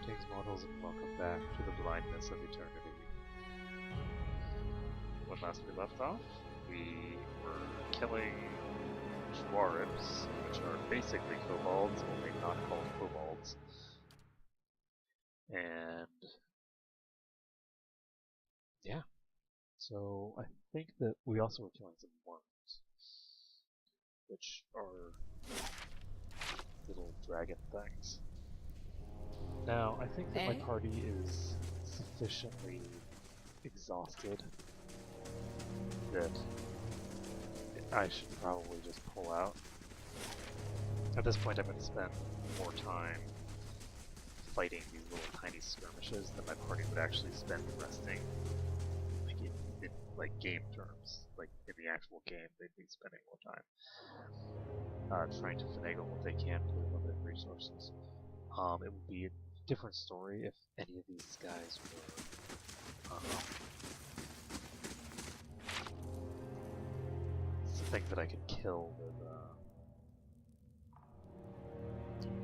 Greetings, mortals, and welcome back to the blindness of eternity. When last we left off, we were killing dwarves, which are basically kobolds, only not called kobolds. And yeah, so I think that we also were killing some worms, which are little dragon things. Now, I think that my party is sufficiently exhausted that I should probably just pull out. At this point, I'm going to spend more time fighting these little tiny skirmishes than my party would actually spend resting. Like in like game terms, like in the actual game, they'd be spending more time trying to finagle what they can with limited resources. It would be a different story if any of these guys were things that I could kill with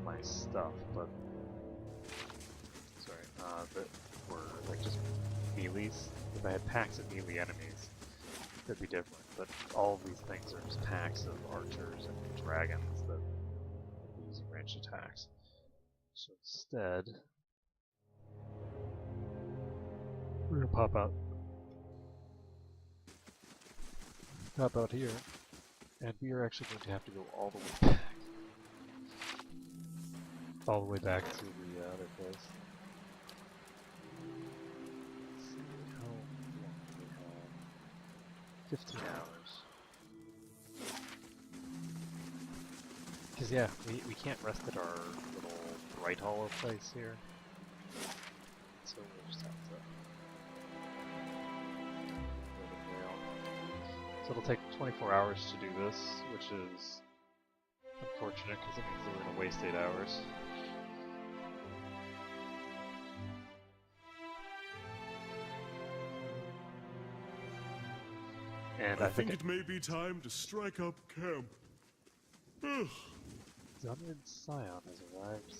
my stuff, but that were like just melees. If I had packs of melee enemies, it'd be different. But all of these things are just packs of archers and dragons that are using ranged attacks. So instead, we're gonna pop out here, and we are actually going to have to go all the way back to the other place. Let's see, how long do we have? 15 hours. Because yeah, we can't rest at our little bright hollow place here, so we'll just have to go to Grail. So it'll take 24 hours to do this, which is unfortunate because it means that we're going to waste 8 hours. And I think it may be time to strike up camp. Dungeon Scion has arrived.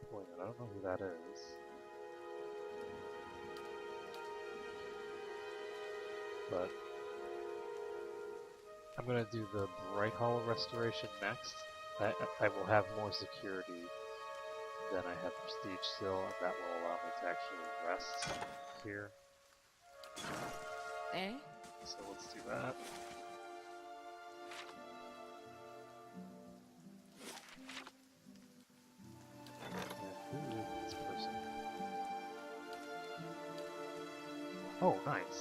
Employment. I don't know who that is. But I'm going to do the Bright Hollow restoration next. I will have more security than I have prestige still, and that will allow me to actually rest here. So let's do that. And who is this person? Oh, nice.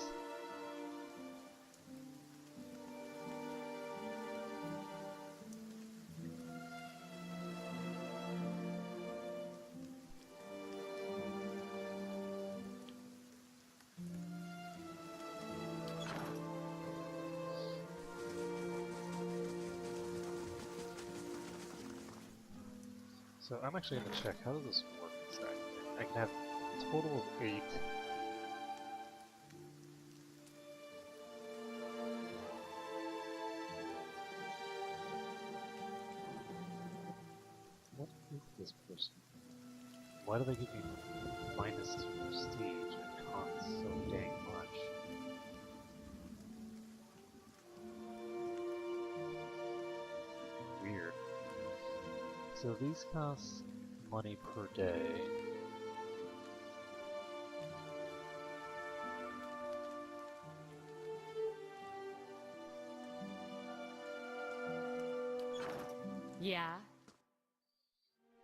So I'm actually going to check, how does this work exactly? I can have a total of 8. What is this person? Why do they give me -2 prestige and cost so dang much? Weird. So these cost money per day. Yeah.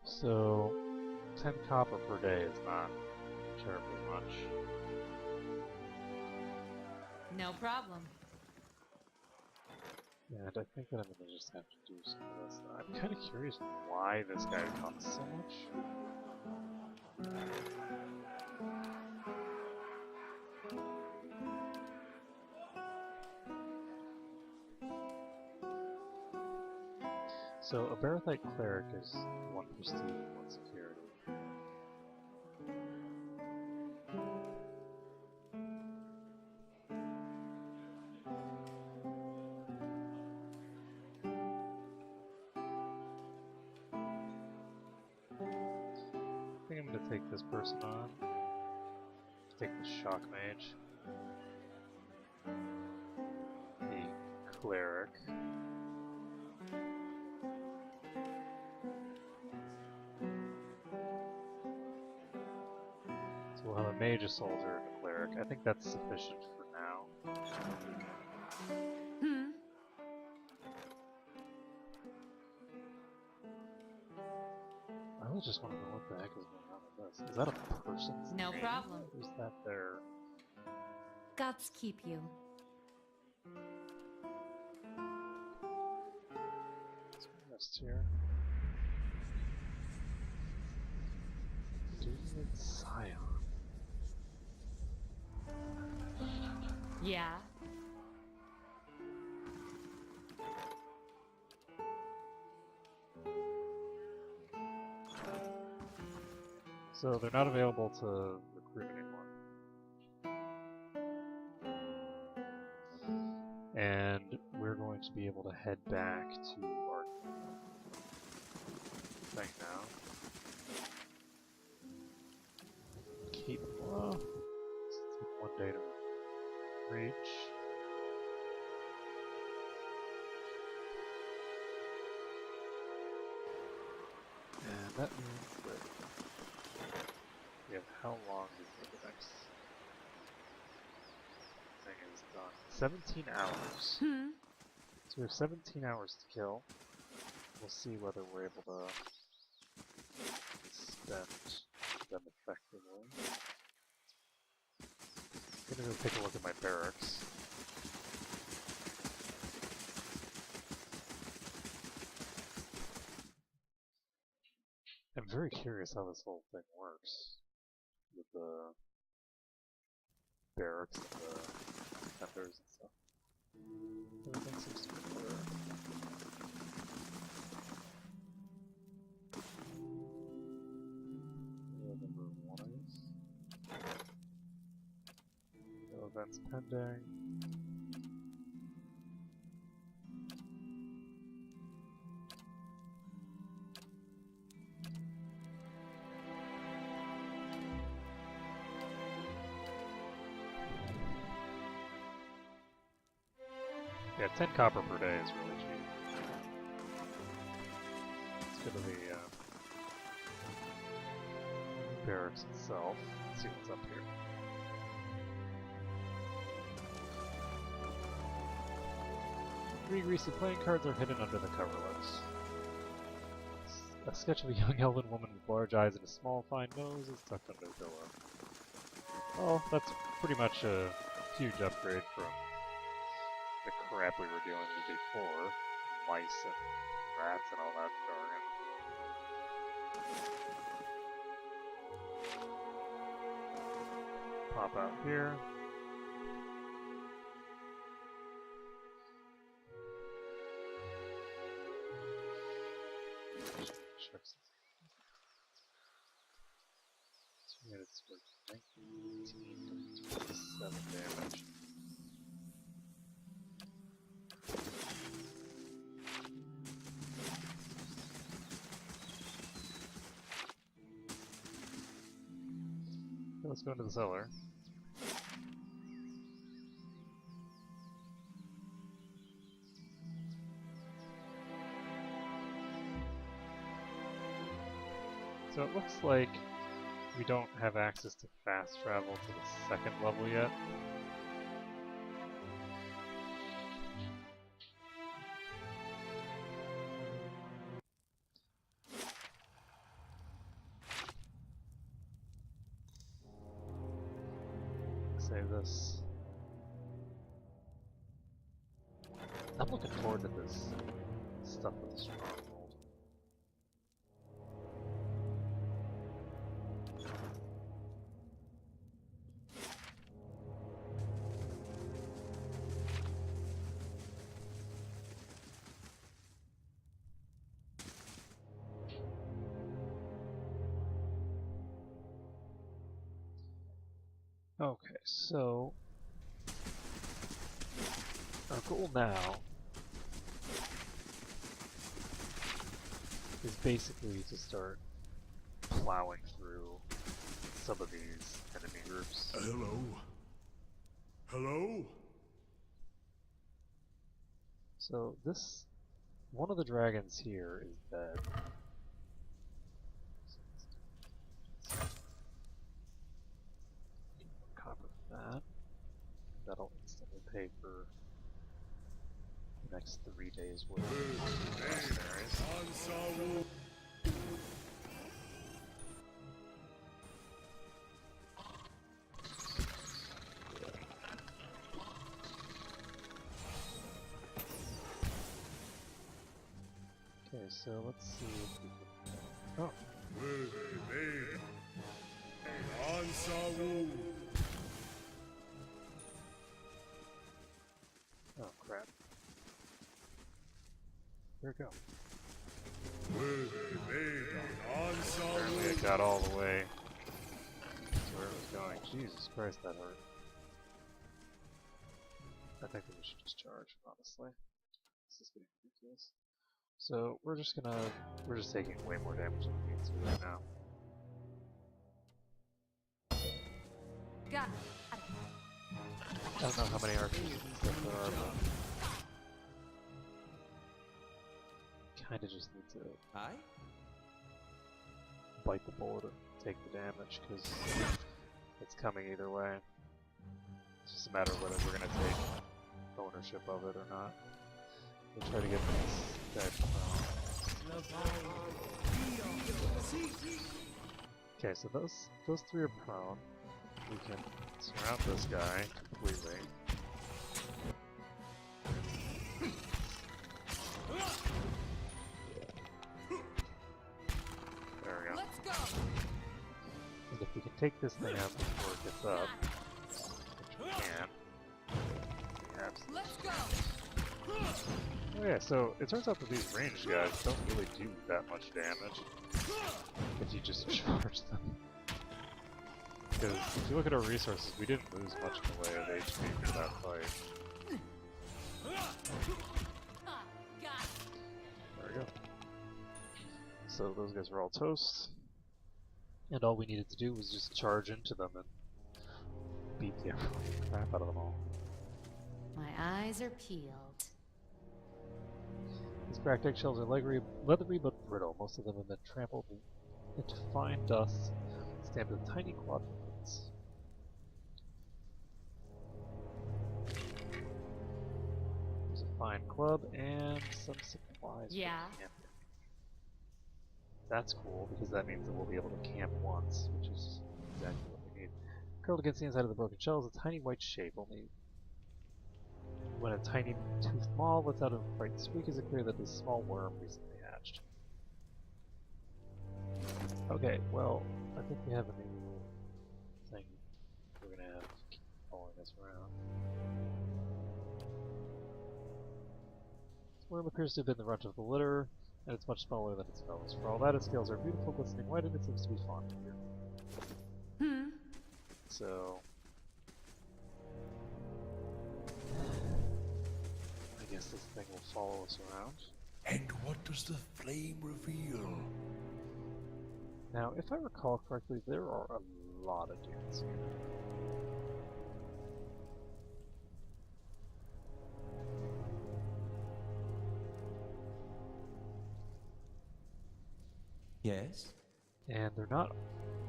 So 10 copper per day is not terribly much. No problem. And I think that I'm going to just have to do some of this. I'm kind of curious why this guy costs so much. So a Barathite cleric is 1 prestige, 1 security. take this person on. Take the shock mage. The cleric. So we'll have a mage, a soldier, and a cleric. I think that's sufficient for now. I really just want to know what the heck is going on with this. Is that a person's No name? problem. Or is that their... Gods keep you. Let's rest here. David Scion. Yeah. So they're not available to recruit anymore. And we're going to be able to head back to our thing now. Keep take 1 day to reach. And that means that we have how long before the next thing is done? 17 hours. So we have 17 hours to kill. We'll see whether we're able to spend them effectively. I'm gonna go take a look at my barracks. I'm very curious how this whole thing works. With the barracks and the defenders and stuff. Everything seems to be clear. Number 1 is. No events pending. Yeah, 10 copper per day is really cheap. Let's go to the barracks itself. Let's see what's up here. Three greasy playing cards are hidden under the coverlets. A sketch of a young elven woman with large eyes and a small, fine nose is tucked under the pillow. Well, that's pretty much a huge upgrade from the crap we were dealing with before. Mice and rats and all that jargon. Pop out here. Check some. 2 minutes for 19.27 damage. Let's go into the cellar. So it looks like we don't have access to fast travel to the 2nd level yet. Save this. I'm looking forward to this stuff with the stronghold. Okay, so our goal now is basically to start plowing through some of these enemy groups. Hello? Hello? So this, one of the dragons here is dead. Copper for that. That'll instantly pay for the next 3 days worth of mercenaries. Okay, so let's see if we can... Oh, oh crap. There we go. Apparently it got all the way to where it was going. Jesus Christ, that hurt. I think we should just charge, honestly. This is getting ridiculous. So we're just taking way more damage than we need to right now. Got I don't know how many RPGs and stuff there are, but kinda just need to bite the bullet and take the damage, because it's coming either way. It's just a matter of whether we're gonna take ownership of it or not. We'll try to get this guy prone. Okay, so those three are prone. We can surround this guy completely. There we go. Let's go. And if we can take this thing out before it gets up, which we can, we absolutely Let's go. Oh yeah, so it turns out that these ranged guys don't really do that much damage if you just charge them. Because if you look at our resources, we didn't lose much in the way of HP for that fight. There we go. So those guys are all toast. And all we needed to do was just charge into them and beat the crap out of them all. My eyes are peeled. These cracked eggshells are leathery but brittle. Most of them have been trampled into fine dust, stamped with tiny quadrupeds. There's a fine club and some supplies. Yeah. For camping. That's cool because that means that we'll be able to camp once, which is exactly what we need. Curled against the inside of the broken shell is a tiny white shape. Only when a tiny toothed maw lets out a bright squeak is it clear that this small worm recently hatched. Okay, well, I think we have a new thing we're gonna have to keep following us around. This worm appears to have been the runt of the litter, and it's much smaller than its fellows. For all that, its scales are beautiful, glistening white, and it seems to be fond of you. So I guess this thing will follow us around. And what does the flame reveal? Now, if I recall correctly, there are a lot of dudes here. Yes? And they're not...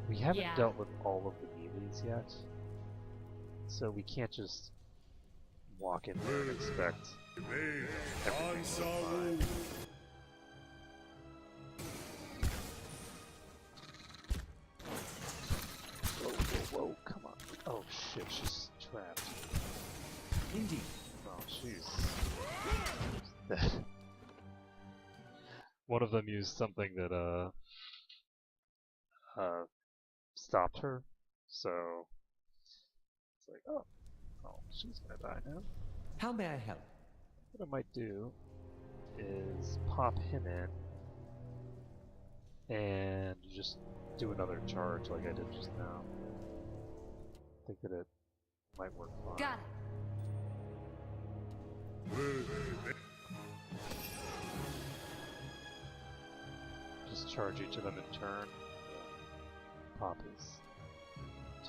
We haven't Yeah. dealt with all of the melees yet. So we can't just walk in there and expect everything to go fine. Whoa, whoa, whoa, come on. Oh shit, she's trapped. Indeed. Oh, she's dead. One of them used something that, stopped her, so it's like, oh, she's gonna die now. How may I help? What I might do is pop him in and just do another charge like I did just now. I think that it might work fine. Got it. Just charge each of them in turn. Pop his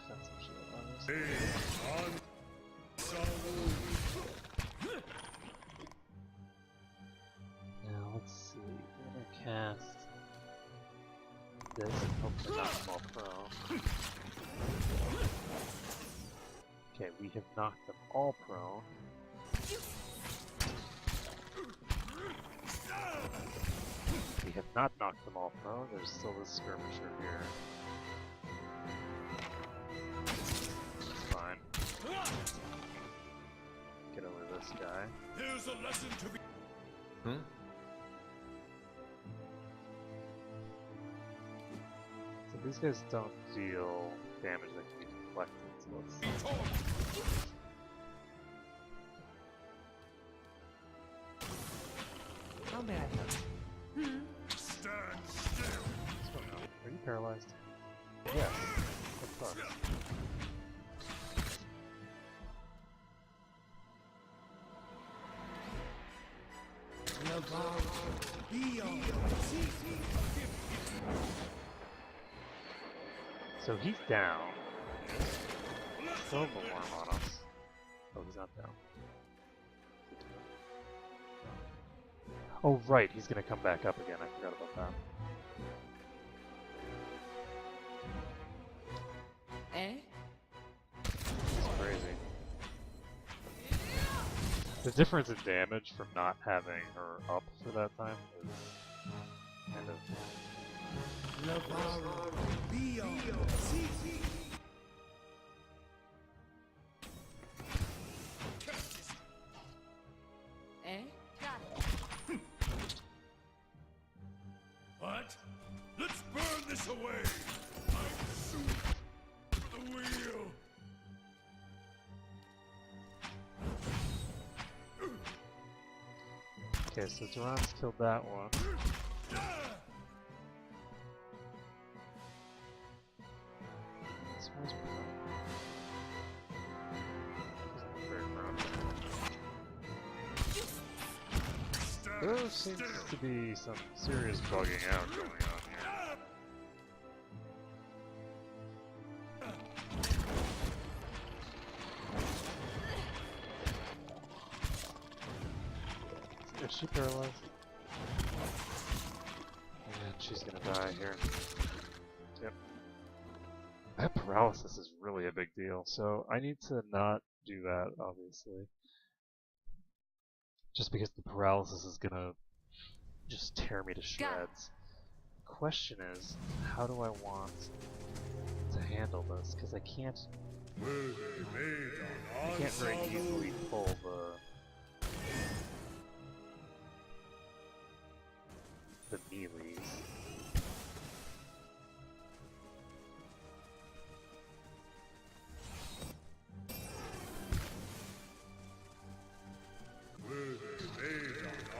defensive shield on this. On Saru. Now let's see. We're gonna cast this and hopefully knock them all prone. Okay, we have knocked them all prone. We have not knocked them all prone. There's still this skirmisher here. It's fine. Get over this guy. Here's a lesson to be. Hmm? So these guys don't deal damage that can be deflected, so let's... How may I help? Stand still. Are you paralyzed? Yes, of course. So he's down. Throw the worm on us. Oh, he's not down. Oh, right, he's gonna come back up again. I forgot about that. Eh? It's crazy. The difference in damage from not having her up for that time is kind of... Eh? Got it. What? Let's burn this away. I'm suited for the wheel. Okay, so Duran's killed that one. This one's prone. Isn't very prone. There seems to be some serious bugging out going on here. Is she paralyzed? And she's gonna die here. Yep. That paralysis is really a big deal, so I need to not do that, obviously. Just because the paralysis is gonna just tear me to shreds. The question is, how do I want to handle this? Because I can't very easily pull the melees.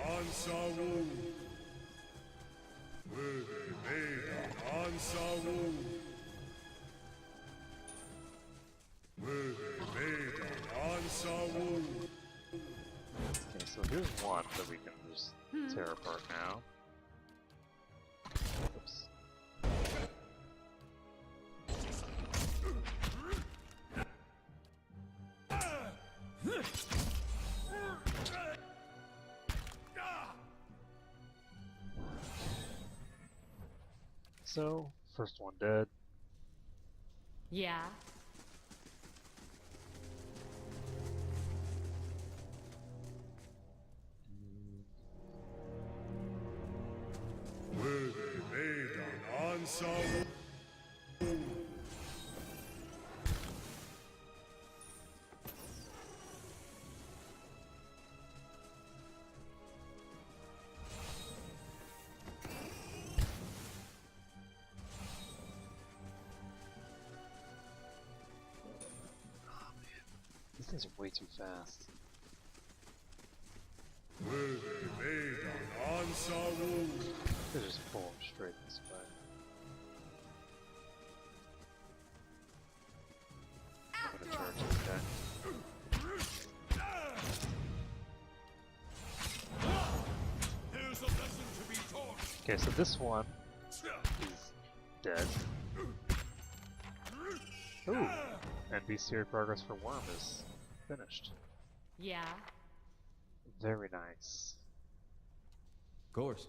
On Saru. Will be made on Saru. Will be made on Saru. Okay, so here's one that we can just tear apart now. Oops. So, first one dead. Yeah. Will be made on Saru. These things are way too fast. Will be made on Saru. They just pull them straight this way. I'm gonna charge this guy. Here's a lesson to be taught. Okay, so this one is dead. Ooh! And bestiary progress for Worm is finished. Yeah. Very nice. Of course.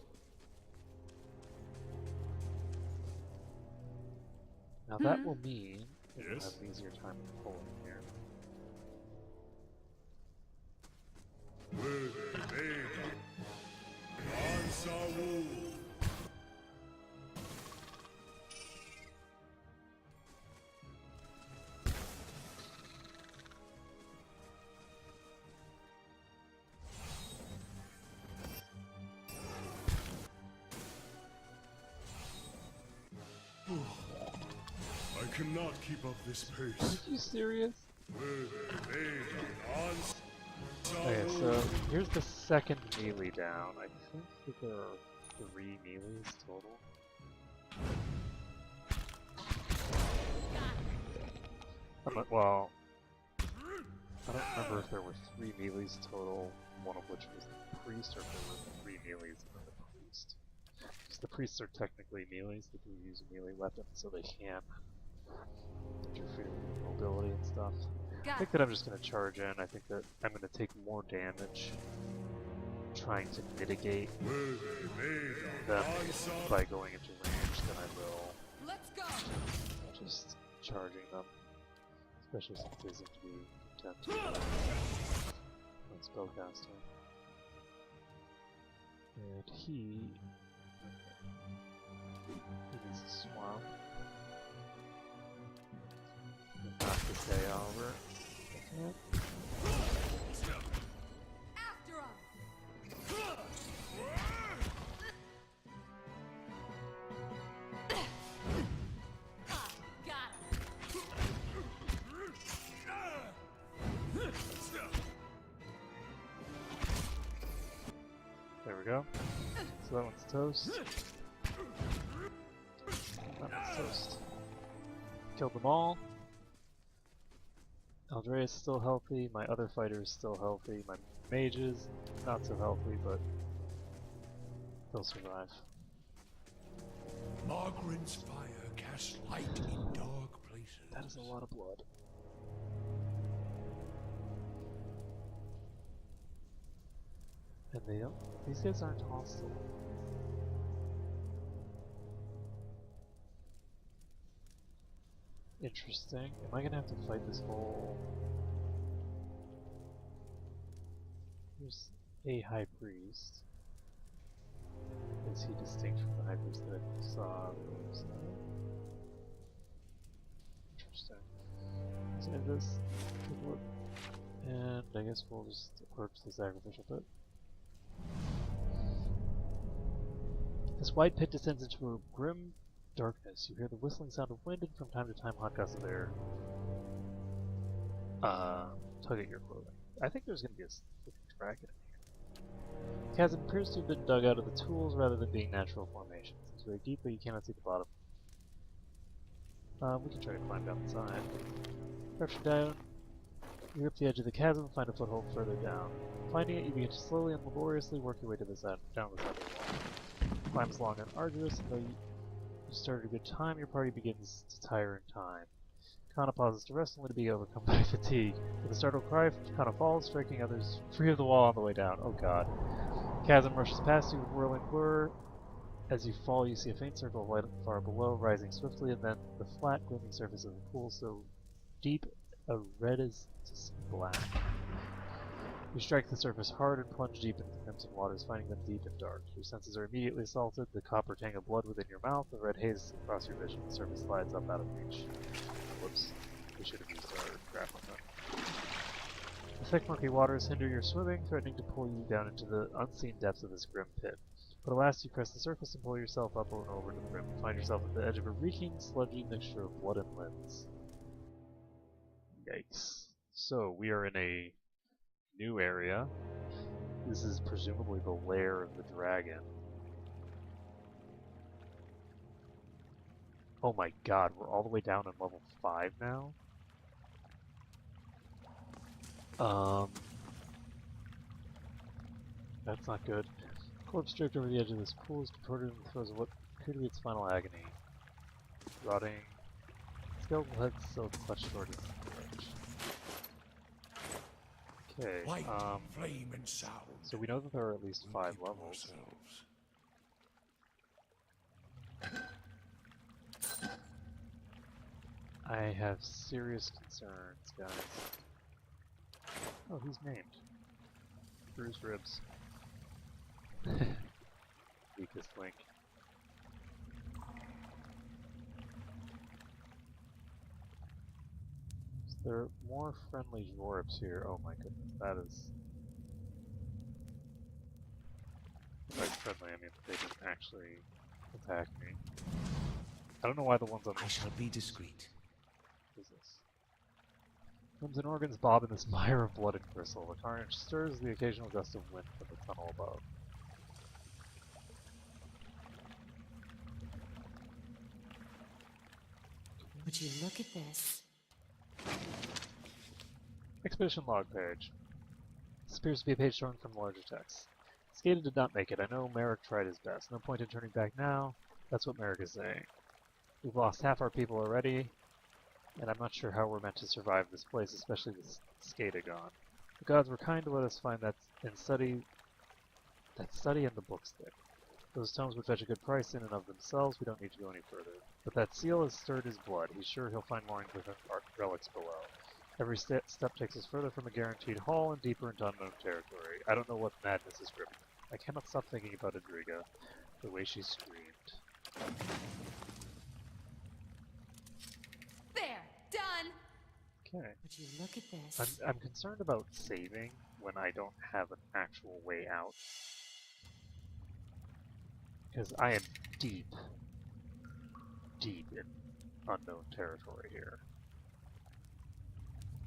Now that will mean that we'll Yes? have an easier time pulling here. I cannot keep up this pace. Are you serious? Okay, so here's the second melee down. I think that there are 3 melees total. Well, I don't remember if there were 3 melees total, one of which was the priest, or if there were 3 melees and then the priest. Because the priests are technically melees, they do use a melee weapon, so they can interfere with mobility and stuff. I think that I'm just going to charge in. I think that I'm going to take more damage trying to mitigate them by going into range than I will Let's go. just charging them. Especially since they seem to be content on spellcasting. And he needs to swamp. And knock this guy over. Okay. After him. Got him. There we go. So that one's toast. That one's toast. Killed them all. Aldrea is still healthy, my other fighter is still healthy, my mages not so healthy, but they'll survive. Margaret's fire casts light in dark places. That is a lot of blood. And they don't. These guys aren't hostile. Interesting. Am I gonna have to fight this whole... There's a high priest. Is he distinct from the high priest that I saw on the other side? Interesting. Save this. Take a look. And I guess we'll just approach the sacrificial pit. This wide pit descends into a grim darkness. You hear the whistling sound of wind and from time to time hot gusts of air tug at your clothing. I think there's going to be a freaking dragon in here. The chasm appears to have been dug out of the tools rather than being natural formations. It's very deep, but you cannot see the bottom. We can try to climb down the side. Crouching down, you grip the edge of the chasm and find a foothold further down. Finding it, you begin to slowly and laboriously work your way to the side, down the side of the wall. Climb is long and arduous, and though you started a good time, your party begins to tire in time. Kana pauses to rest, only to be overcome by fatigue. With a startled cry, Kana falls, striking others free of the wall on the way down. Oh god. Chasm rushes past you with whirling blur. As you fall, you see a faint circle of light far below, rising swiftly, and then the flat, gleaming surface of the pool so deep a red as to see black. You strike the surface hard and plunge deep into the crimson waters, finding them deep and dark. Your senses are immediately assaulted, the copper tang of blood within your mouth, the red haze across your vision, the surface slides up out of reach. Whoops. We should have used our grappling hook. The thick murky waters hinder your swimming, threatening to pull you down into the unseen depths of this grim pit. But at last you crest the surface and pull yourself up and over to the brim. You find yourself at the edge of a reeking, sludgy mixture of blood and limbs. Yikes. So, we are in a new area. This is presumably the lair of the dragon. Oh my god, we're all the way down on level 5 now? That's not good. Corpse draped over the edge of this pool is contorted in the throes of what appear to be its final agony. Rotting, its skeletal head still clutched toward its approach. Okay, Light, flame, and sound. so we know that there are at least We 5 keep to levels. ourselves. I have serious concerns, guys. Oh, he's named. Bruised ribs. Weakest link. There are more friendly dwarves here. Oh my goodness, that is... By friendly, I mean they didn't actually attack me. I don't know why the ones on the... I shall be discreet. What is this? Limbs and organs bob in this mire of blood and gristle. The carnage stirs the occasional gust of wind from the tunnel above. Would you look at this? Expedition log page. This appears to be a page torn from the larger text. Skated did not make it. I know Merrick tried his best. No point in turning back now. That's what Merrick is saying. We've lost half our people already, and I'm not sure how we're meant to survive this place, especially with Skada gone. The gods were kind to let us find that study and the book stick. Those tomes would fetch a good price in and of themselves. We don't need to go any further. But that seal has stirred his blood. He's sure he'll find more Encliffe relics below. Every step takes us further from a guaranteed haul and deeper into unknown territory. I don't know what madness is gripping me. I cannot stop thinking about Adriga, the way she screamed. There! Done! Okay. Would you look at this? I'm concerned about saving when I don't have an actual way out. Because I am deep in unknown territory here.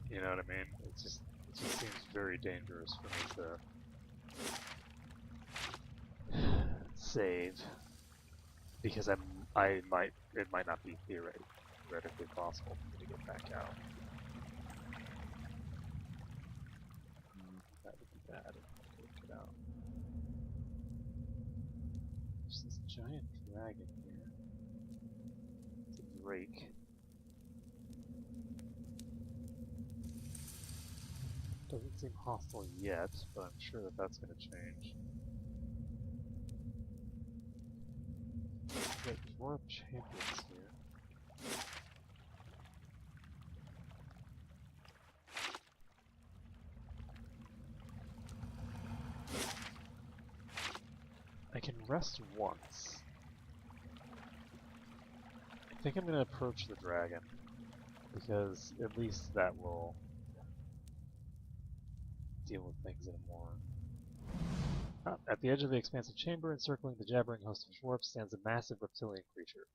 You know what I mean? It just seems very dangerous for me to save, because it might not be theoretically possible for me to get back out. That would be bad if I couldn't get out. There's this giant dragon here. It's a drake. Doesn't seem hostile yet, but I'm sure that that's going to change. We've got dwarf champions here. I can rest once. I think I'm going to approach the dragon, because at least that will deal with things in a more... At the edge of the expansive chamber, encircling the jabbering host of dwarfs, stands a massive reptilian creature.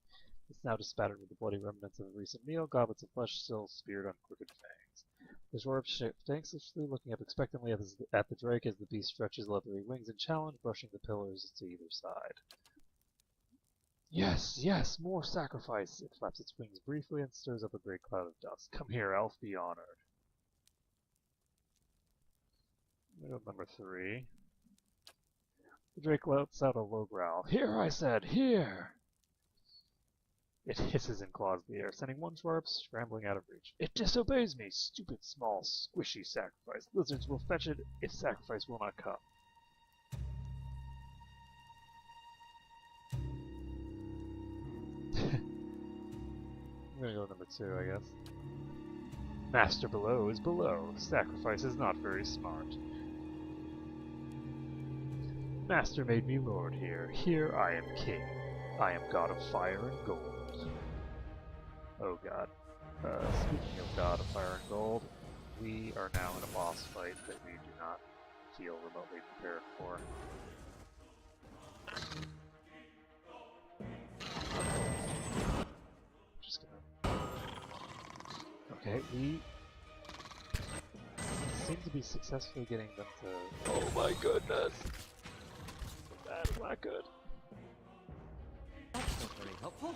It's now bespattered with the bloody remnants of a recent meal, goblets of flesh still speared on crooked fangs. The dwarf shifts anxiously, looking up expectantly at the drake as the beast stretches leathery wings in challenge, brushing the pillars to either side. Yes, yes, more sacrifice! It flaps its wings briefly and stirs up a great cloud of dust. Come here, elf, be honored. Number 3. The drake lets out a low growl. Here, I said, here! It hisses and claws the air, sending one dwarf scrambling out of reach. It disobeys me, stupid, small, squishy sacrifice. Lizards will fetch it if sacrifice will not come. I'm gonna go number 2, I guess. Master below is below. Sacrifice is not very smart. Master made me lord here. Here I am king. I am god of fire and gold. Oh god. Speaking of god of fire and gold, we are now in a boss fight that we do not feel remotely prepared for. Just gonna... Okay, we seem to be successfully getting them to... Oh my goodness! That is not good. That's not very helpful.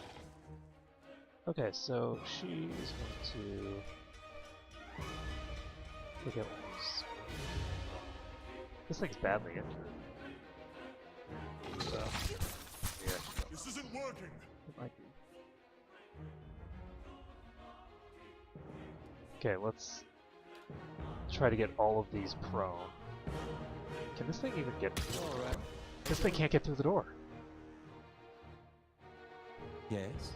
Okay, so she is going to look at these. This thing's badly injured. So, yeah, This isn't working. it might be. Okay, let's try to get all of these prone. Can this thing even get through? Alright. This thing can't get through the door. Yes?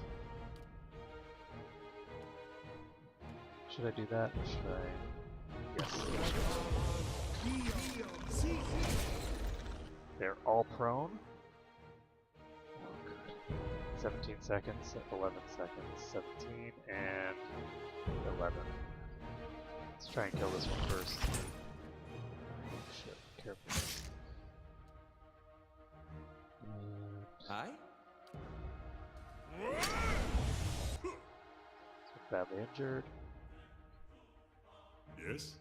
Should I do that? Or should I? Yes. They're all prone. Oh, good. 17 seconds, 11 seconds, 17, and 11. Let's try and kill this one first. Oh shit, careful. Aye? So badly injured. Yes?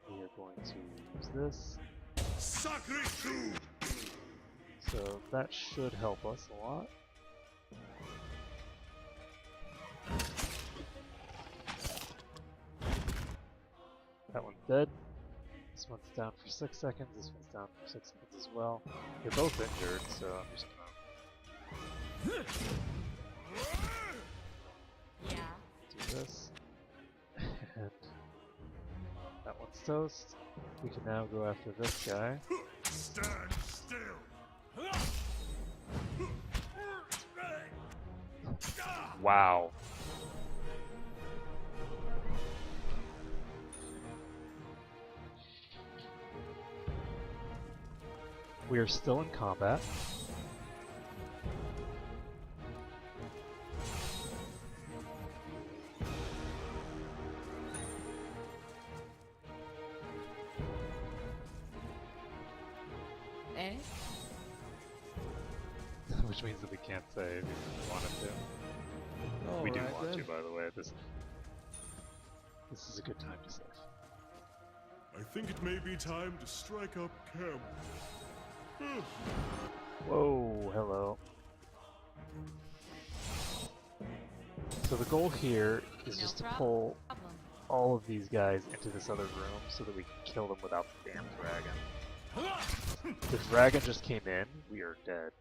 We are going to use this. Sacre Coup! So that should help us a lot. That one's dead. This one's down for 6 seconds. This one's down for 6 seconds as well. They're both injured, so I'm just gonna Yeah. do this. And that one's toast. We can now go after this guy. Stand still! Wow. We are still in combat. Eh? Which means that we can't save if we wanted to. We do Alright want then. to, by the way. This is a good time to save. I think it may be time to strike up camp. Whoa, hello. So the goal here is No just to problem. pull all of these guys into this other room so that we can kill them without the damn dragon. If the dragon just came in, we are dead.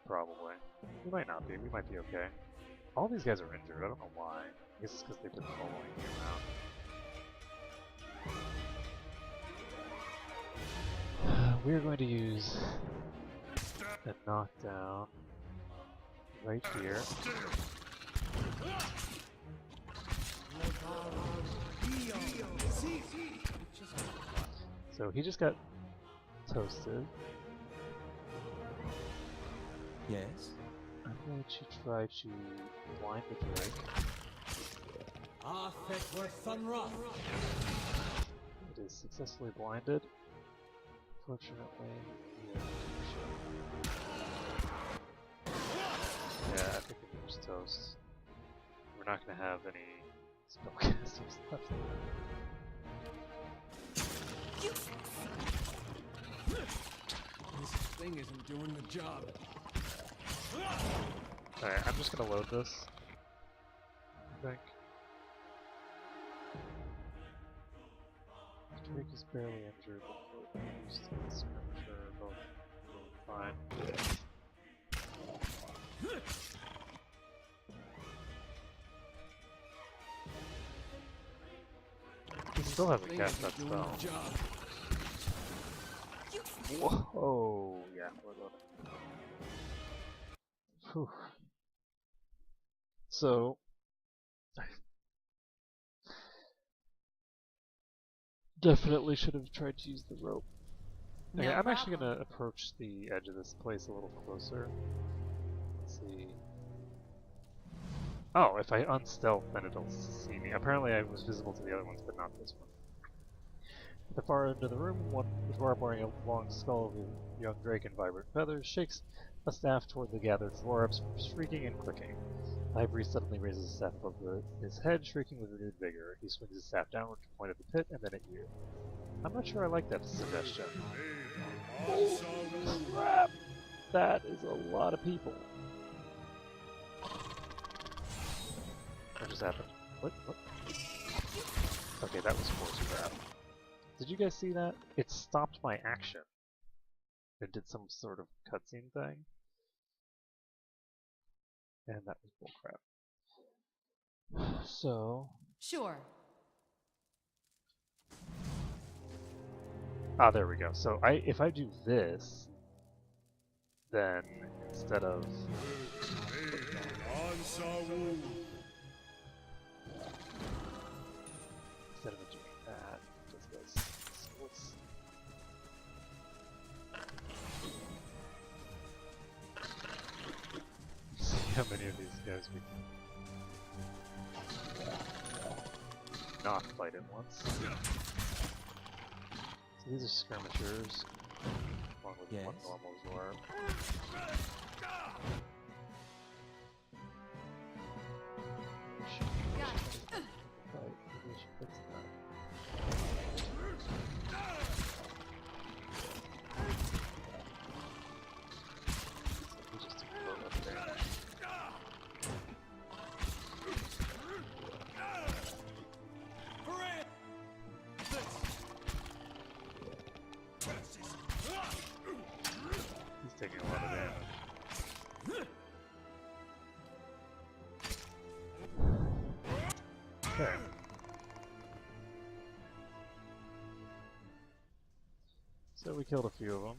Probably. We might not be. We might be okay. All these guys are injured. I don't know why. I guess it's because they've been following me around. We're going to use a knockdown right here. So he just got toasted. Yes? I'm going to try to blind the Drake. It is successfully blinded. Fortunately, yeah, I think we just toast. We're not going to have any spellcasters left. This thing isn't doing the job. Alright, I'm just going to load this. I think. Drake is barely injured, but both used to skirmisher are both doing fine. We still haven't Thing cast isn't that doing spell. the job. Whoa! Yeah, we're loading. Whew. So, definitely should have tried to use the rope. No Okay, I'm actually problem. gonna approach the edge of this place a little closer. Let's see. Oh, if I unstealth, then it'll see me. Apparently I was visible to the other ones, but not this one. At the far end of the room, one dwarf wearing a long skull of a young drake and vibrant feathers shakes a staff toward the gathered dwarves, shrieking and clicking. The high priest suddenly raises his staff above his head, shrieking with renewed vigor. He swings his staff downward to point at the pit and then at you. I'm not sure I like that suggestion. Crap! That is a lot of people. What just happened? What? Okay, that was force crap. Did you guys see that? It stopped my action. It did some sort of cutscene thing. And that was bullcrap. So, Sure. Ah, there we go. So if I do this, then instead of doing that, it does this. So let's see how many of these guys we can not fight at once. So these are skirmishers, along with Yes. one normal Zor. Got it. Right, maybe I should fix that. We just took a little bit of damage. He's taking a lot of damage. Okay. So we killed a few of them.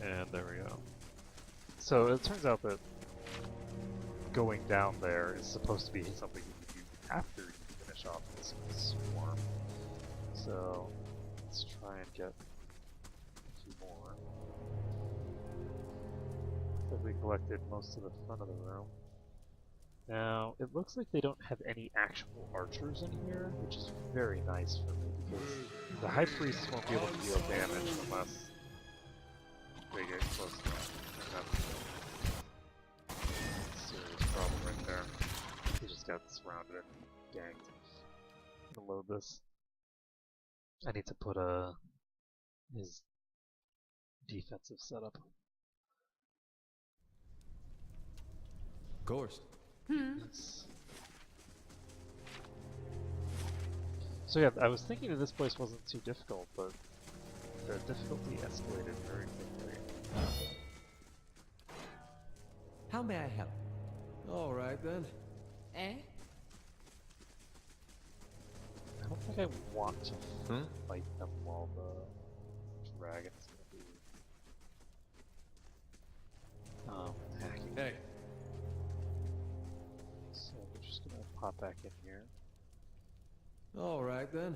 And there we go. So it turns out that going down there is supposed to be something you can do after you finish off this swarm. So let's try and get a few more. So we collected most of the front of the room. Now, it looks like they don't have any actual archers in here, which is very nice for me, because the High Priests won't be able to deal damage unless they get close enough. And that's a serious problem right there. He just got surrounded and ganked. I'm gonna load this. I need to put his defensive setup. Of course. Yes. So yeah, I was thinking that this place wasn't too difficult, but the difficulty escalated very quickly. How may I help? All right then. Eh? I don't think I want to fight them while the dragon's gonna be hacking. Hey. So we're just gonna pop back in here. All right then.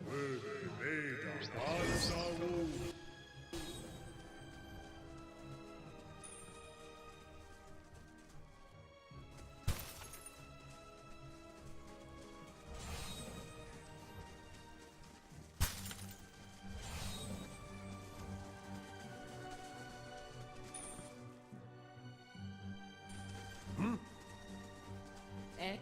Eh?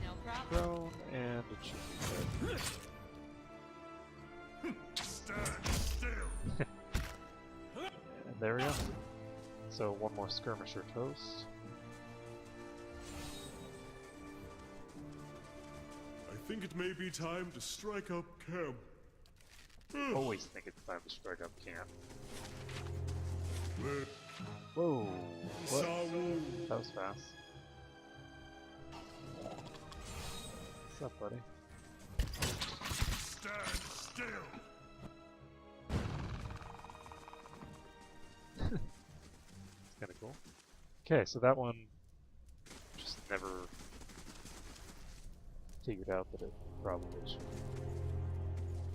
No problem. Prone, and it should be dead. Stand still. And there we go. So one more skirmisher toast. I think it may be time to strike up camp. Always think it's time to strike up camp. Whoa! What? That was fast. What's up, buddy? Stand still. It's kind of cool. Okay, so that one just never figured out that it probably should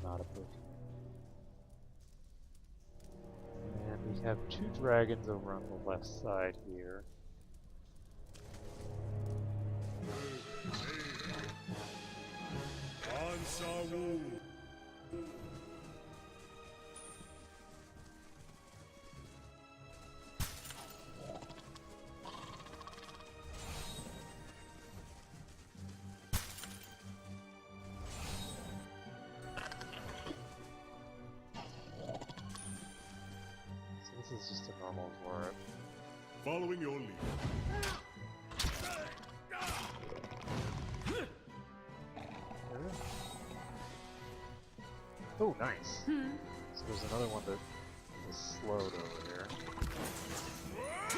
not have worked. And we have two dragons over on the left side here. Ansawu. So this is just a normal war. Following your lead. area. Oh, nice. So there's another one that is slowed over here.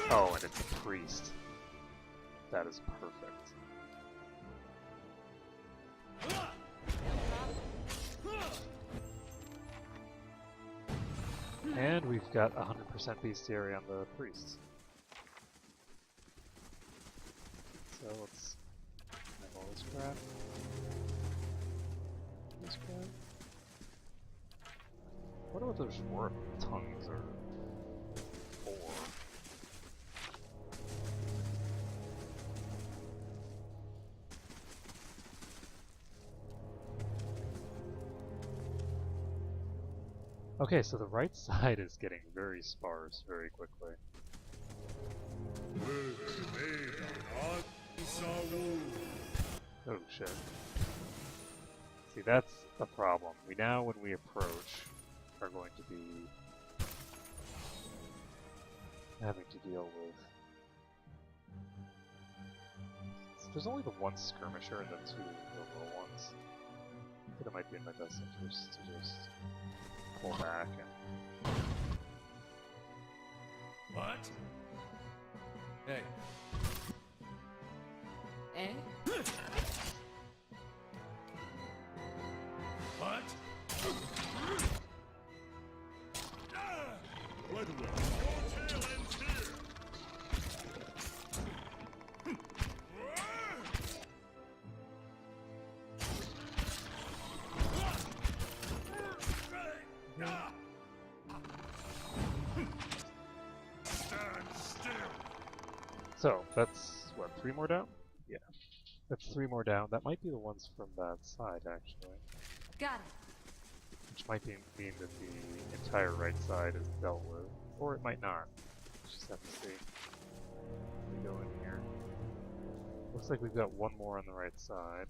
Oh, and it's a priest. That is perfect. And we've got 100% bestiary on the priests. So let's have all this crap. This crap. I wonder what those warp tongues are for. Okay, so the right side is getting very sparse very quickly. Oh shit. See, that's a problem. We now, when we approach, are going to be having to deal with... So there's only the one skirmisher and the two little ones. I think it might be in my best interest to just pull back and... What? Hey, Eh? What? Redwood, your tail ends here! Stand still! So, that's, what, 3 more down? Yeah. That's 3 more down. That might be the ones from that side, actually. Got it. Which might mean that the entire right side is dealt with. Or it might not. Just have to see. We go in here. Looks like we've got one more on the right side.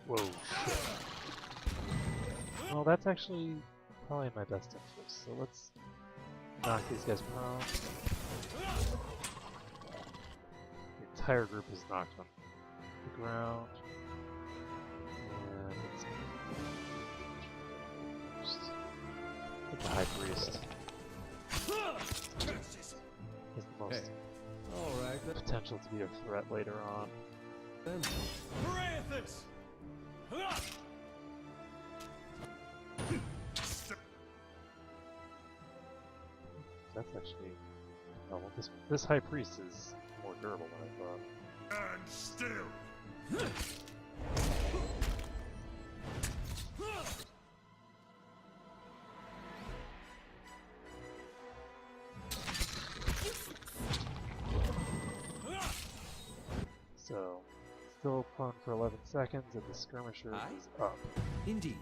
Whoa, shit. Well, that's actually probably in my best interest, so let's knock these guys prone. The entire group is knocked on the ground. And let's get the High Priest. Has the most alright, potential to be a threat later on. then. Parathis! That's actually... Oh, well, this High Priest is more durable than I thought. Stand still! So, still prone for 11 seconds, and the skirmisher Aye. is up. Indeed.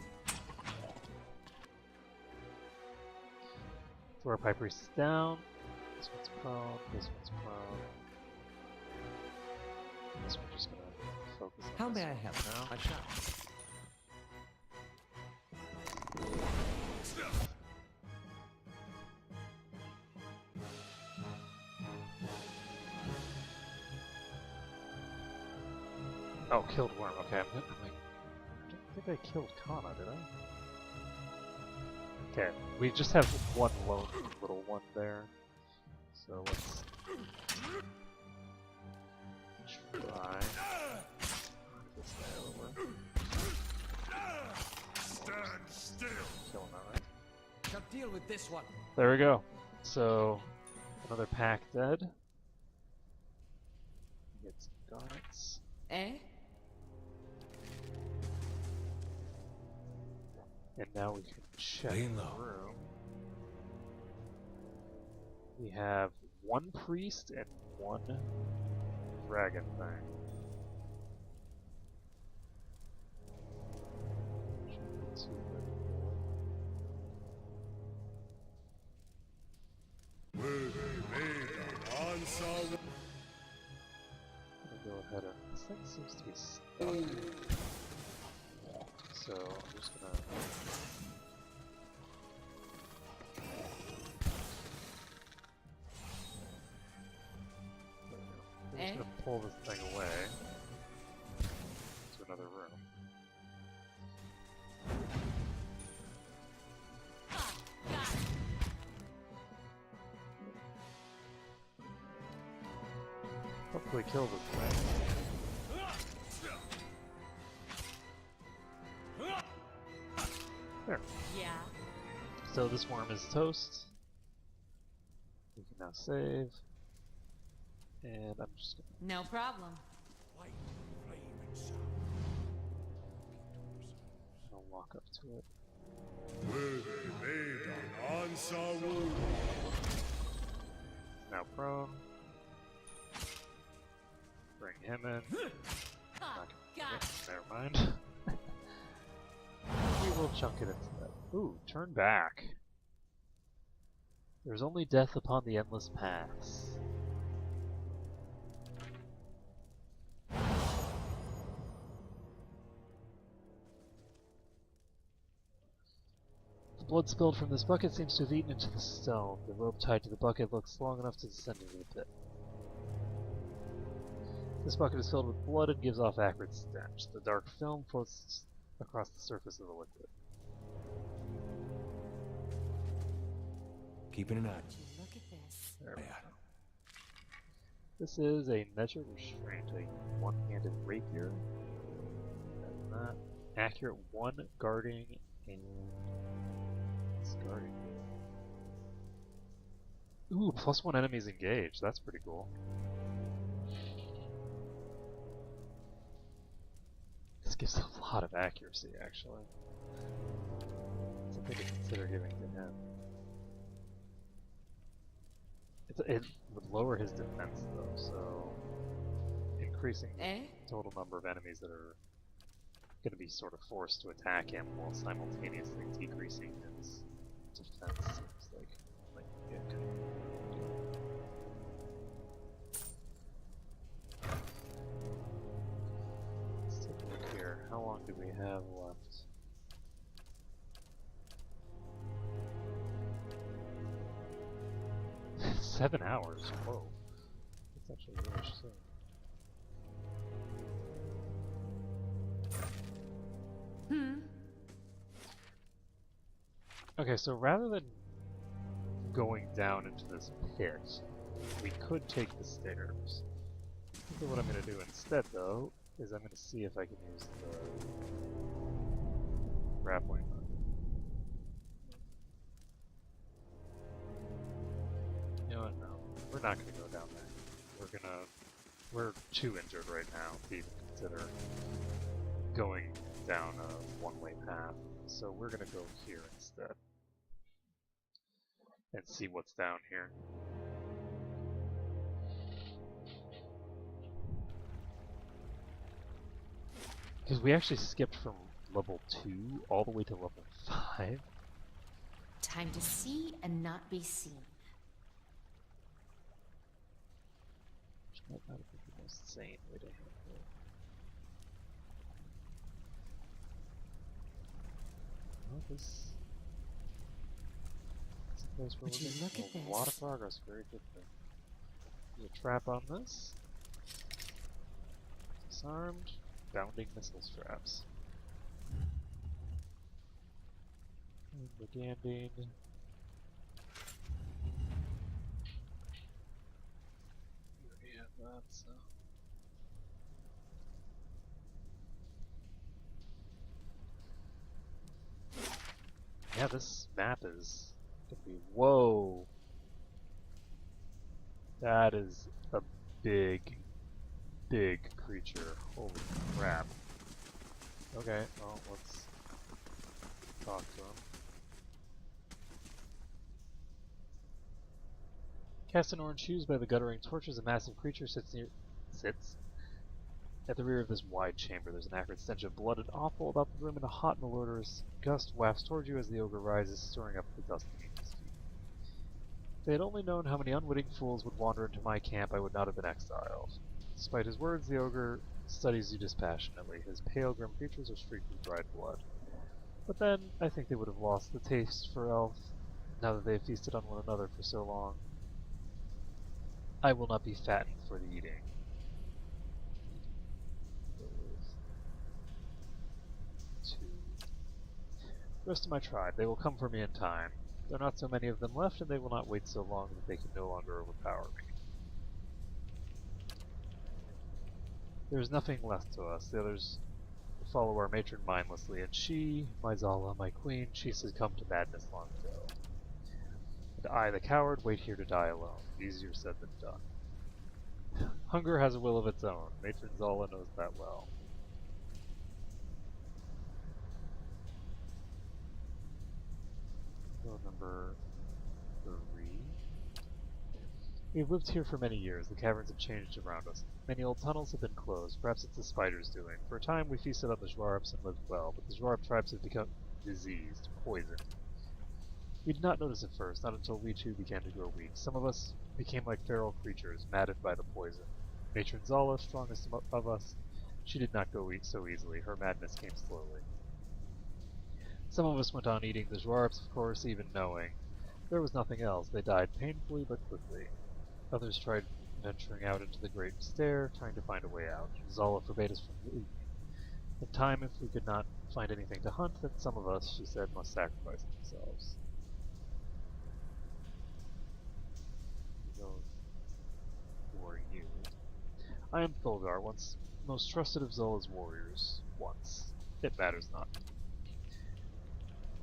So our Piper is down. This one's prone. This one's prone. This one's just gonna focus on How this may I one help? now. I shall. Oh, killed worm. Okay, I'm like, I don't think I killed Kana, did I? Okay, we just have one lone little one there. So let's try this guy over. Stand still! Kill him outright. Shall deal with this one. There we go. So another pack dead. Get some garnets. Eh? And now we can check Lay the low. room. We have one priest and one dragon thing. ahead of this thing seems to be stuck. So I'm just gonna I'm just gonna pull this thing away to another room. Hopefully kill this thing. There. Yeah. So this worm is toast. We can now save. And I'm just gonna No problem. Light, flame, and sound. I'll walk up to it. Where they laid on Ansaru. Now prone. Bring him in. Ha, got it. Never mind. We will chunk it instead. Ooh, turn back. There's only death upon the endless paths. The blood spilled from this bucket seems to have eaten into the stone. The rope tied to the bucket looks long enough to descend into the pit. This bucket is filled with blood and gives off acrid stench. The dark film floats across the surface of the liquid. Keeping an eye. Would you look at this? There we go. This is a measured restraint, a one-handed rapier. And that. Accurate one guarding and discarding. Ooh, +1 enemies engaged. That's pretty cool. This gives a lot of accuracy, actually. Something to consider giving to him. It would lower his defense, though, so increasing the total number of enemies that are going to be sort of forced to attack him while simultaneously decreasing his defense seems like might be a good idea. Let's take a look here. How long do we have left? Seven hours. Whoa. That's actually really soon. Okay, so rather than going down into this pit, we could take the stairs. I think what I'm going to do instead, though, is I'm going to see if I can use the grappling hook. You know what? No, we're not going to go down there. We're too injured right now to even consider going down a one-way path. So we're going to go here instead. And see what's down here. Because we actually skipped from level 2 all the way to level 5. Time to see and not be seen. Which might not have been the most sane way to handle it. Well, this is a place where Would we're you look making at a lot this? of progress very quickly. There's a trap on this. Disarmed. Bounding missile straps. And Brigandine. We already have that, so. Yeah, this map is gonna be. Whoa! That is a big creature. Holy crap. Okay, well, let's talk to him. Cast in orange hues by the guttering torches, a massive creature sits at the rear of this wide chamber. There's an acrid stench of blood and offal about the room, and a hot, malodorous gust wafts towards you as the ogre rises, stirring up the dust beneath his feet. If they had only known how many unwitting fools would wander into my camp, I would not have been exiled. Despite his words, the ogre studies you dispassionately. His pale, grim features are streaked with dried blood. But then, I think they would have lost the taste for elf, now that they have feasted on one another for so long. I will not be fattened for the eating. Two. The rest of my tribe, they will come for me in time. There are not so many of them left, and they will not wait so long that they can no longer overpower me. There is nothing left to us. The others follow our matron mindlessly, and she, my Zala, my queen, she succumbed to madness long ago. And I, the coward, wait here to die alone. Easier said than done. Hunger has a will of its own. Matron Zala knows that well. Go number 3. We have lived here for many years. The caverns have changed around us. Many old tunnels have been closed. Perhaps it's the spiders' doing. For a time we feasted on the Zwarups and lived well, but the Zwarup tribes have become diseased, poisoned. We did not notice at first, not until we too began to grow weak. Some of us became like feral creatures, maddened by the poison. Matron Zala, strongest of us, she did not go so easily. Her madness came slowly. Some of us went on eating the Zwarups, of course, even knowing there was nothing else. They died painfully but quickly. Others tried venturing out into the great stair, trying to find a way out. Zala forbade us from leaving. In time, if we could not find anything to hunt, then some of us, she said, must sacrifice themselves. Who are you? I am Thulgar, once most trusted of Zola's warriors. Once. It matters not.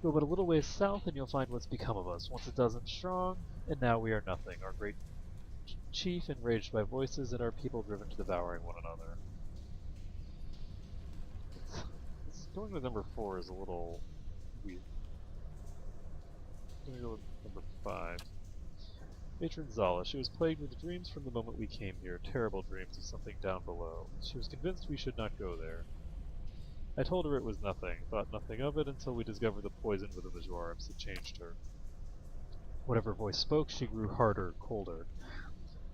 Go but a little ways south, and you'll find what's become of us. Once a dozen strong, and now we are nothing. Our great chief enraged by voices, and our people driven to devouring one another. Going with number 4 is a little weird. I'm gonna go with number 5. Matron Zala. She was plagued with dreams from the moment we came here, terrible dreams of something down below. She was convinced we should not go there. I told her it was nothing, thought nothing of it until we discovered the poison within the Zwarups had changed her. Whatever voice spoke, she grew harder, colder.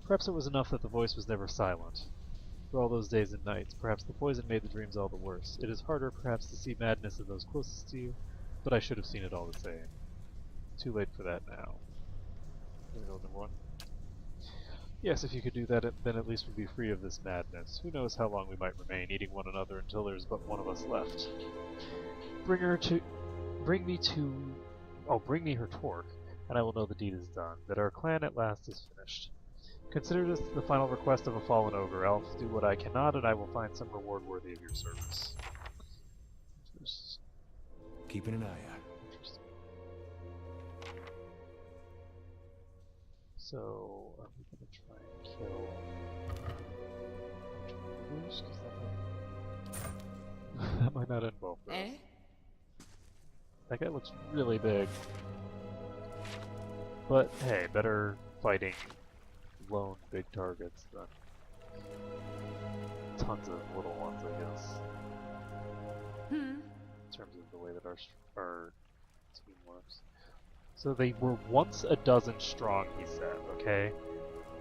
Perhaps it was enough that the voice was never silent. For all those days and nights, perhaps the poison made the dreams all the worse. It is harder, perhaps, to see madness in those closest to you, but I should have seen it all the same. Too late for that now. There we go, number 1. Yes, if you could do that, then at least we'd be free of this madness. Who knows how long we might remain, eating one another until there's but one of us left. Bring me her torque, and I will know the deed is done, that our clan at last is finished. Consider this the final request of a fallen ogre elf. Do what I cannot, and I will find some reward worthy of your service. Keeping an eye out. So, are we going to try and kill intruders? Because that might not end well for us. Eh? That guy looks really big. But, hey, better fighting lone big targets than tons of little ones, I guess. In terms of the way that our team works. So they were once a dozen strong, he said, okay?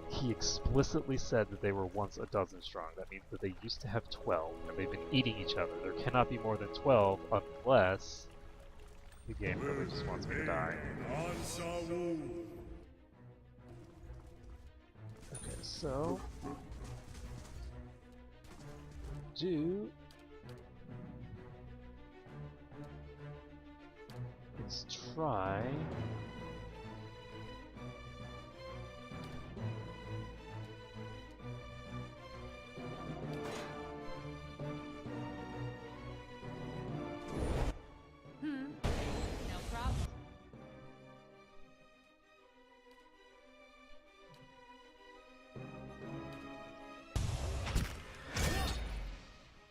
He explicitly said that they were once a dozen strong. That means that they used to have 12, and they've been eating each other. There cannot be more than 12 unless the game really just wants me to die. Okay, so let's try. No problem.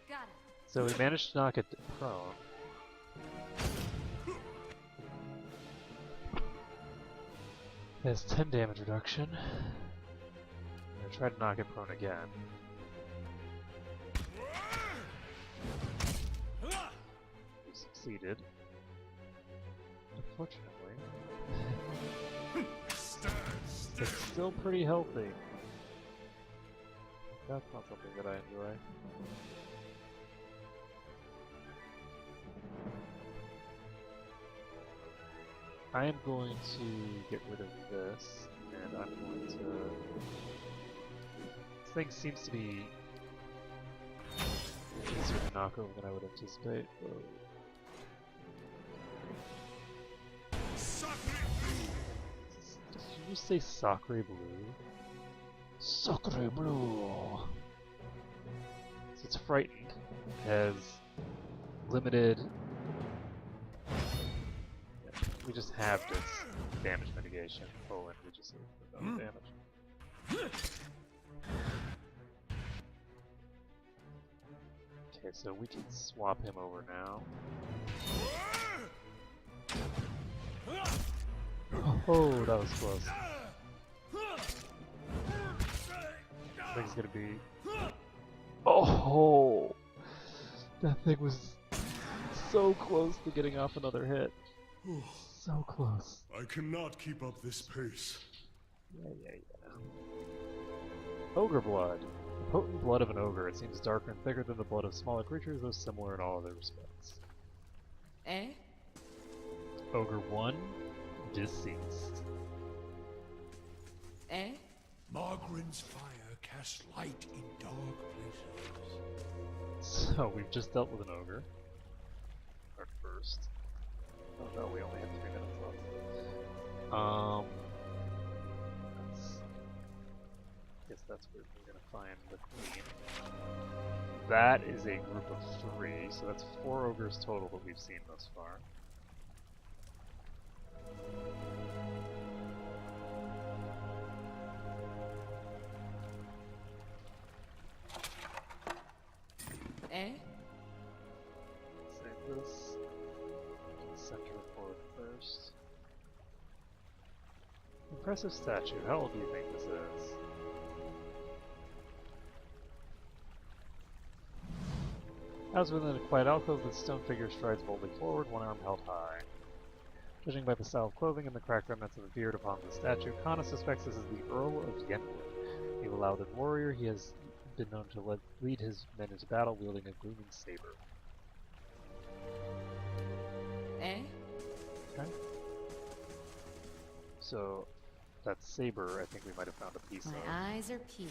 Got it. So we managed to knock it prone. It has 10 damage reduction. I'm gonna try to knock it prone again. We succeeded. Unfortunately, it's still pretty healthy. That's not something that I enjoy. I am going to get rid of this, and I'm going to... This thing seems to be easier to knock over than I would anticipate. Did you just say Sacre Blue? Sacre Blue! So it's frightened, has limited... We just have this damage mitigation. Oh, and we just have no damage. Okay, so we can swap him over now. Oh, that was close. I think it's gonna be... Oh! That thing was so close to getting off another hit. So close. I cannot keep up this pace. Yeah. Ogre blood. The potent blood of an ogre. It seems darker and thicker than the blood of smaller creatures, though similar in all other respects. Eh? Ogre 1, deceased. Eh? Margaren's fire casts light in dark places. So we've just dealt with an ogre. Our first. Oh no, we only have 3 minutes left. Guess that's where we're gonna find the queen. That is a group of 3, so that's 4 ogres total that we've seen thus far. Eh? Save this. Center forward first. Impressive statue. How old do you think this is? As within a quiet alcove, the stone figure strides boldly forward, one arm held high. Judging by the style of clothing and the cracked remnants of a beard upon the statue, Kana suspects this is the Earl of Yenwood. A lauded warrior, he has been known to lead his men into battle wielding a gleaming saber. Eh? Okay. So, that saber, I think we might have found a piece of. My eyes are peeled.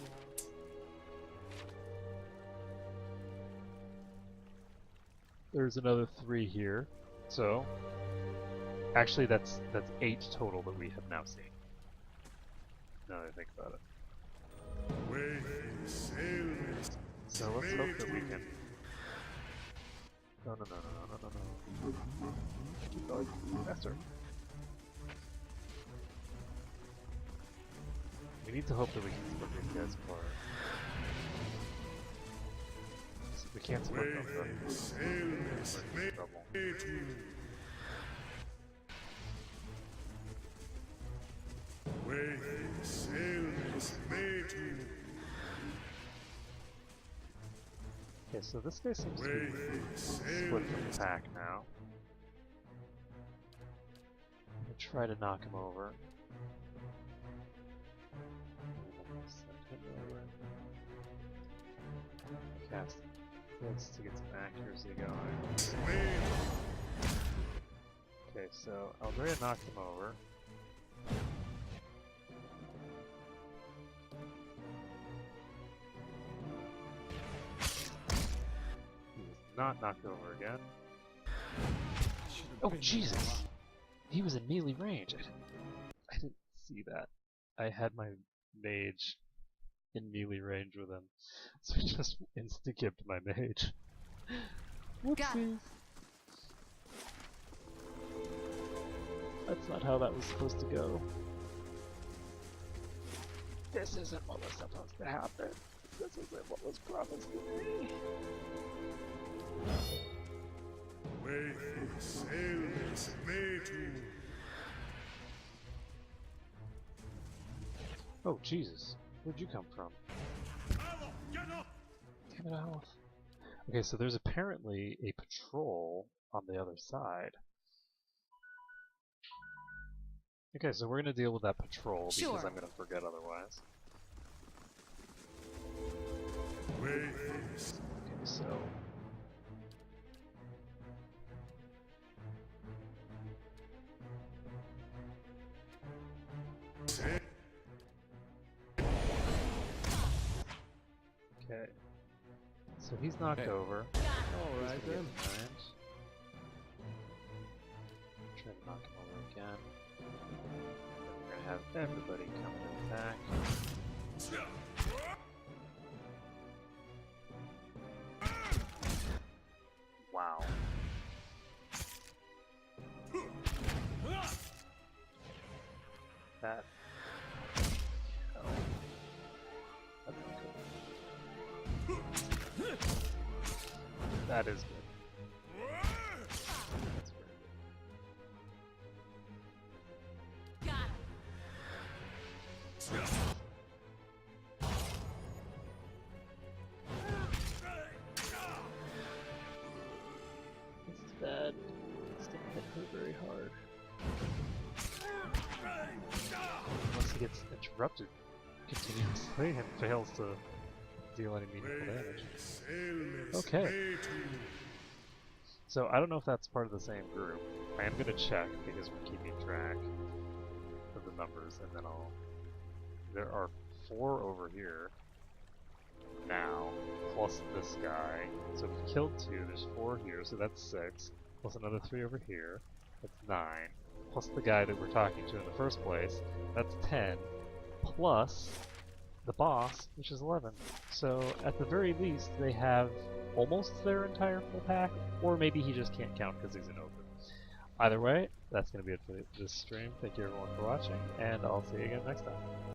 There's another 3 here. So, actually that's 8 total that we have now seen. Now that I think about it. So let's hope that we can... No. Keep going faster. We need to hope that we can split these guys apart. We can't split them, then we're in trouble. Okay, so this guy seems to be split from the pack now. I'm gonna try to knock him over. Send him over. Cast this to get some accuracy going. Okay, so Aldrea knocked him over. He was not knocked over again. Oh Jesus! He was in melee range. I didn't see that. I had my mage in melee range with him, so he just insta-kipped my mage. Whoopsies! That's not how that was supposed to go. This isn't what was supposed to happen. This isn't what was promised to me. Oh Jesus, where'd you come from? Damn it, Alof. Okay, so there's apparently a patrol on the other side. Okay, so we're gonna deal with that patrol because I'm gonna forget otherwise. face. Okay, so okay. So he's knocked Hey. over. All right then. Try to knock him over again. Then we're gonna have everybody coming back. Wow. That. Oh. That's not good. That is good. That's very good. Got This is bad. This didn't hit her very hard. Unless he gets interrupted continuously and fails to deal any meaningful damage. Okay. So I don't know if that's part of the same group. I am gonna check because we're keeping track of the numbers, and then I'll. There are 4 over here now, plus this guy. So we killed 2. There's 4 here, so that's 6. Plus another 3 over here. That's 9. Plus the guy that we're talking to in the first place. That's 10. Plus the boss, which is 11. So at the very least, they have almost their entire full pack, or maybe he just can't count because he's an ogre. Either way, that's going to be it for this stream. Thank you everyone for watching, and I'll see you again next time.